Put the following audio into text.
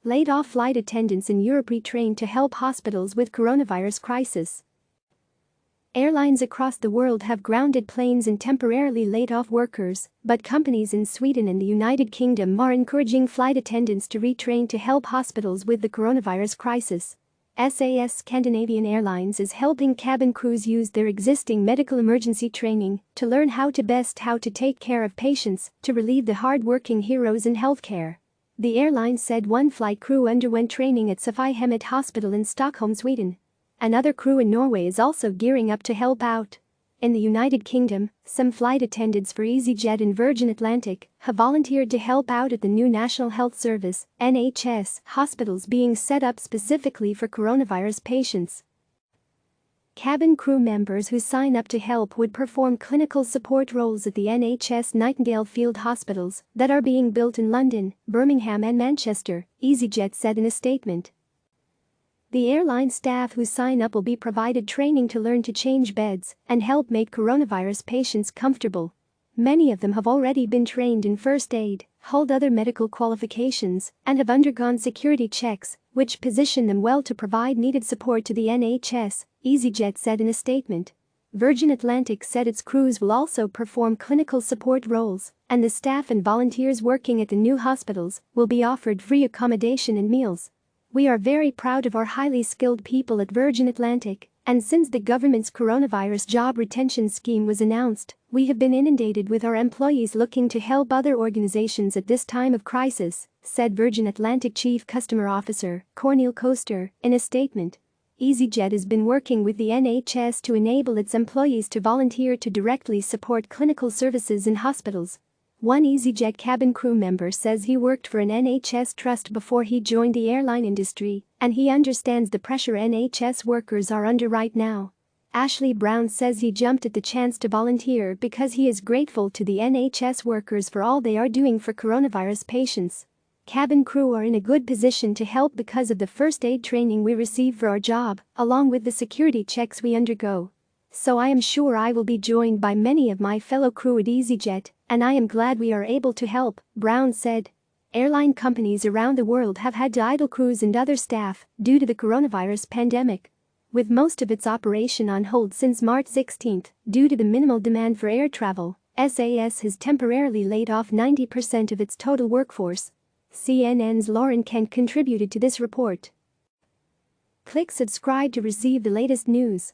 Laid off flight attendants in Europe retrain to help hospitals with coronavirus crisis. Airlines across the world have grounded planes and temporarily laid off workers, but companies in Sweden and the United Kingdom are encouraging flight attendants to retrain to help hospitals with the coronavirus crisis. SAS Scandanavian Airlines is helping cabin crews use their existing medical emergency training to learn how to take care of patients to relieve the hard-working heroes in healthcare. The airline said one flight crew underwent training at Sophiahemmet Hospital in Stockholm, Sweden. Another crew in Norway is also gearing up to help out. In the United Kingdom, some flight attendants for EasyJet and Virgin Atlantic have volunteered to help out at the new National Health Service (NHS) hospitals being set up specifically for coronavirus patients. Cabin crew members who sign up to help would perform clinical support roles at the NHS Nightingale field hospitals that are being built in London, Birmingham and Manchester, EasyJet said in a statement. The airline staff who sign up will be provided training to learn to change beds and help make coronavirus patients comfortable. Many of them have already been trained in first aid, hold other medical qualifications, and have undergone security checks, which position them well to provide needed support to the NHS, EasyJet said in a statement. Virgin Atlantic said its crews will also perform clinical support roles, and the staff and volunteers working at the new hospitals will be offered free accommodation and meals. We are very proud of our highly skilled people at Virgin Atlantic, and since the government's coronavirus job retention scheme was announced, we have been inundated with our employees looking to help other organizations at this time of crisis, said Virgin Atlantic Chief Customer Officer Cornel Koster in a statement. EasyJet has been working with the NHS to enable its employees to volunteer to directly support clinical services in hospitals. One EasyJet cabin crew member says he worked for an NHS trust before he joined the airline industry, and he understands the pressure NHS workers are under right now. Ashley Brown says he jumped at the chance to volunteer because he is grateful to the NHS workers for all they are doing for coronavirus patients. Cabin crew are in a good position to help because of the first aid training we receive for our job, along with the security checks we undergo. So I am sure I will be joined by many of my fellow crew at EasyJet, and I am glad we are able to help, Brown said. Airline companies around the world have had to idle crews and other staff due to the coronavirus pandemic. With most of its operation on hold since March 16 due to the minimal demand for air travel, SAS has temporarily laid off 90% of its total workforce. CNN's Lauren Kent contributed to this report. Click subscribe to receive the latest news.